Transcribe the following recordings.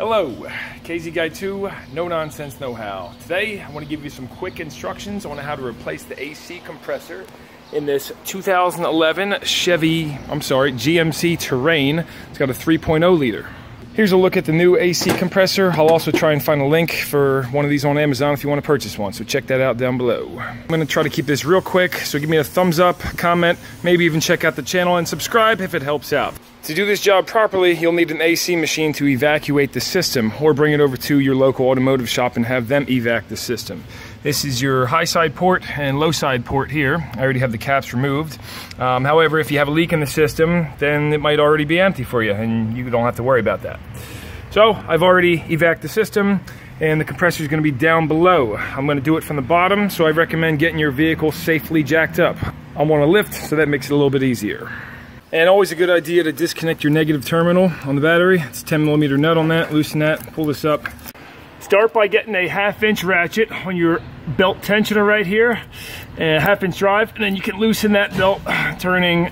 Hello, KZ Guy 2, No Nonsense Know How. Today I want to give you some quick instructions on how to replace the AC compressor in this 2011 GMC Terrain. It's got a 3.0 liter. Here's a look at the new AC compressor. I'll also try and find a link for one of these on Amazon if you want to purchase one, so check that out down below. I'm going to try to keep this real quick, so give me a thumbs up, comment, maybe even check out the channel and subscribe if it helps out. To do this job properly, you'll need an AC machine to evacuate the system, or bring it over to your local automotive shop and have them evac the system. This is your high side port and low side port here. I already have the caps removed. However, if you have a leak in the system, then it might already be empty for you and you don't have to worry about that. So I've already evac'd the system and the compressor is going to be down below. I'm going to do it from the bottom, so I recommend getting your vehicle safely jacked up. I'm on a lift, so that makes it a little bit easier. And always a good idea to disconnect your negative terminal on the battery. It's a 10mm nut on that. Loosen that, pull this up. Start by getting a 1/2" ratchet on your belt tensioner right here, and a 1/2" drive, and then you can loosen that belt turning,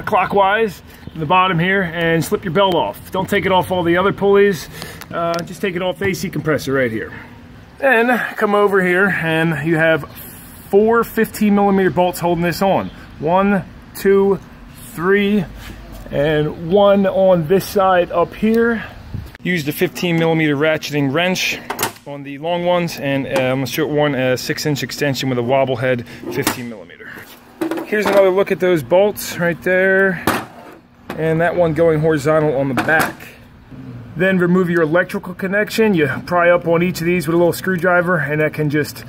clockwise to the bottom here, and slip your belt off. Don't take it off all the other pulleys, just take it off the AC compressor right here. Then come over here and you have 4 15mm bolts holding this on. 1, 2, 3, and 1 on this side up here. Use the 15mm ratcheting wrench on the long ones, and on the short one, a 6-inch extension with a wobble head, 15mm. Here's another look at those bolts right there, and that one going horizontal on the back. Then remove your electrical connection. You pry up on each of these with a little screwdriver, and that can just,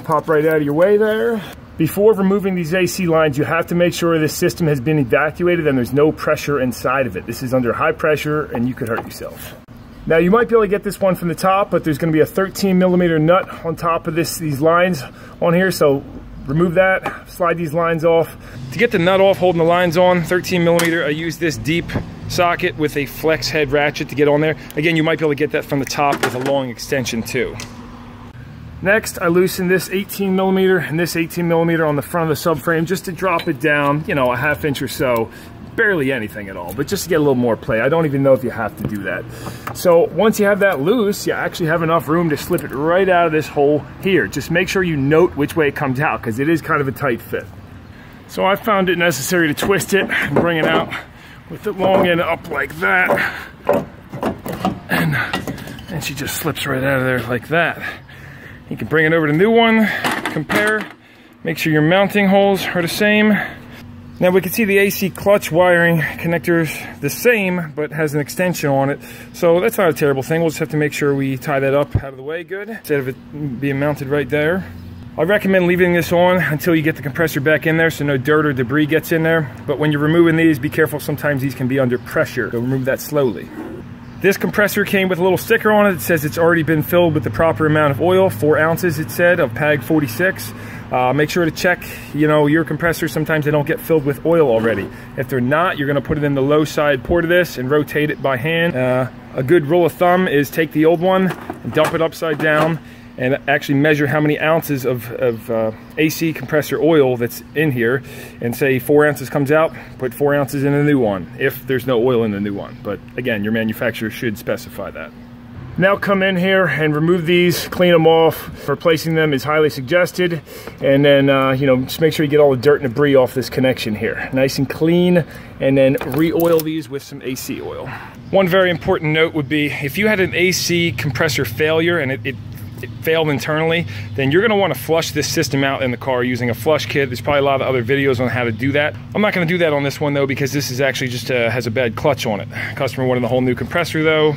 pop right out of your way there. Before removing these AC lines, you have to make sure this system has been evacuated and there's no pressure inside of it. This is under high pressure and you could hurt yourself. Now you might be able to get this one from the top, but there's going to be a 13mm nut on top of these lines on here, so remove that, slide these lines off. To get the nut off holding the lines on, 13mm, I use this deep socket with a flex head ratchet to get on there. Again, you might be able to get that from the top with a long extension too. Next, I loosen this 18mm and this 18mm on the front of the subframe just to drop it down, a 1/2" or so. Barely anything at all, but just to get a little more play. I don't even know if you have to do that. So once you have that loose, you actually have enough room to slip it right out of this hole here. Just make sure you note which way it comes out, because it is kind of a tight fit. So I found it necessary to twist it and bring it out with the long end up like that. And she just slips right out of there like that. You can bring it over to the new one, compare, make sure your mounting holes are the same. Now we can see the AC clutch wiring connector's the same, but has an extension on it. So that's not a terrible thing. We'll just have to make sure we tie that up out of the way good, instead of it being mounted right there. I recommend leaving this on until you get the compressor back in there so no dirt or debris gets in there. But when you're removing these, be careful. Sometimes these can be under pressure, so remove that slowly. This compressor came with a little sticker on it that says it's already been filled with the proper amount of oil, 4 ounces it said, of PAG 46. Make sure to check, your compressor. Sometimes they don't get filled with oil already. If they're not, you're going to put it in the low side port of this and rotate it by hand. A good rule of thumb is take the old one and dump it upside down and actually measure how many ounces of AC compressor oil that's in here, and say 4 ounces comes out, put 4 ounces in the new one, if there's no oil in the new one. But again, your manufacturer should specify that. Now come in here and remove these, clean them off. Replacing them is highly suggested. And then, just make sure you get all the dirt and debris off this connection here. Nice and clean, and then re-oil these with some AC oil. One very important note would be, if you had an AC compressor failure and it failed internally, then you're going to want to flush this system out in the car using a flush kit. There's probably a lot of other videos on how to do that. I'm not going to do that on this one though, because this is actually just has a bad clutch on it. Customer wanted the whole new compressor though,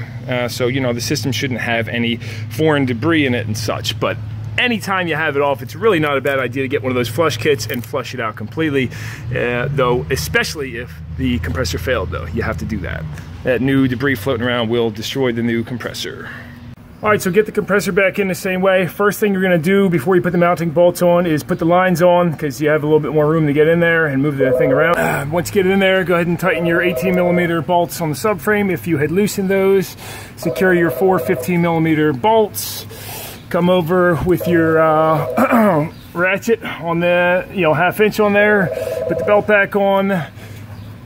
so the system shouldn't have any foreign debris in it and such. But anytime you have it off, it's really not a bad idea to get one of those flush kits and flush it out completely, though especially if the compressor failed though. You have to do that. That new debris floating around will destroy the new compressor. Alright, so get the compressor back in the same way. First thing you're going to do before you put the mounting bolts on is put the lines on, because you have a little bit more room to get in there and move that thing around. Once you get it in there, go ahead and tighten your 18mm bolts on the subframe if you had loosened those. Secure your 4 15mm bolts. Come over with your ratchet on the 1/2" on there. Put the belt back on.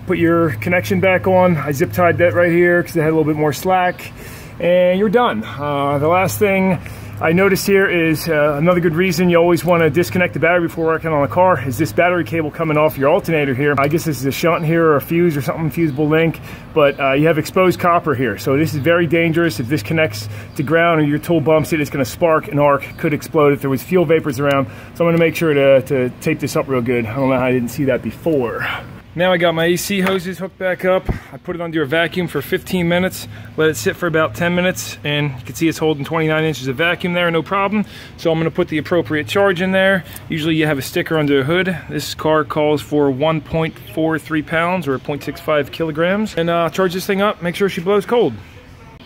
Put your connection back on. I zip tied that right here because it had a little bit more slack. and you're done. The last thing I noticed here is another good reason you always want to disconnect the battery before working on a car is this battery cable coming off your alternator here. I guess this is a shunt here or a fuse or something, fusible link, but you have exposed copper here. So this is very dangerous. If this connects to ground or your tool bumps it, it's going to spark an arc, could explode if there was fuel vapors around. So I'm going to make sure to tape this up real good. I don't know how I didn't see that before. Now I got my AC hoses hooked back up. I put it under a vacuum for 15 minutes, let it sit for about 10 minutes, and you can see it's holding 29 inches of vacuum there, no problem. So I'm gonna put the appropriate charge in there. Usually you have a sticker under the hood. This car calls for 1.43 pounds or 0.65 kilograms. And charge this thing up, make sure she blows cold.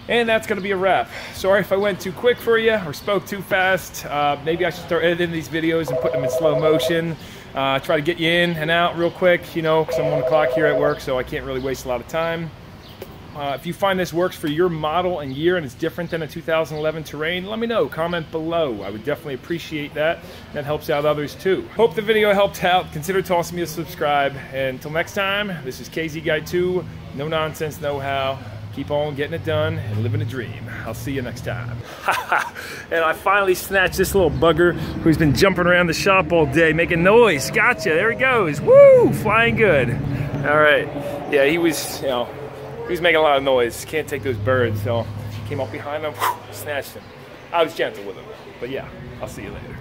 And that's gonna be a wrap. Sorry if I went too quick for you or spoke too fast. Maybe I should start editing these videos and put them in slow motion. Try to get you in and out real quick, you know, because I'm on the clock here at work, so I can't really waste a lot of time. If you find this works for your model and year and it's different than a 2011 Terrain, let me know. Comment below. I would definitely appreciate that. That helps out others too. Hope the video helped out. Consider tossing me a subscribe. And until next time, this is KZ Guy 2, No Nonsense, No How. Keep on getting it done and living a dream. I'll see you next time. And I finally snatched this little bugger who's been jumping around the shop all day, making noise. Gotcha, there he goes. Woo, flying good. All right, yeah, he was, he was making a lot of noise. Can't take those birds, so came up behind him, snatched him. I was gentle with him, but yeah, I'll see you later.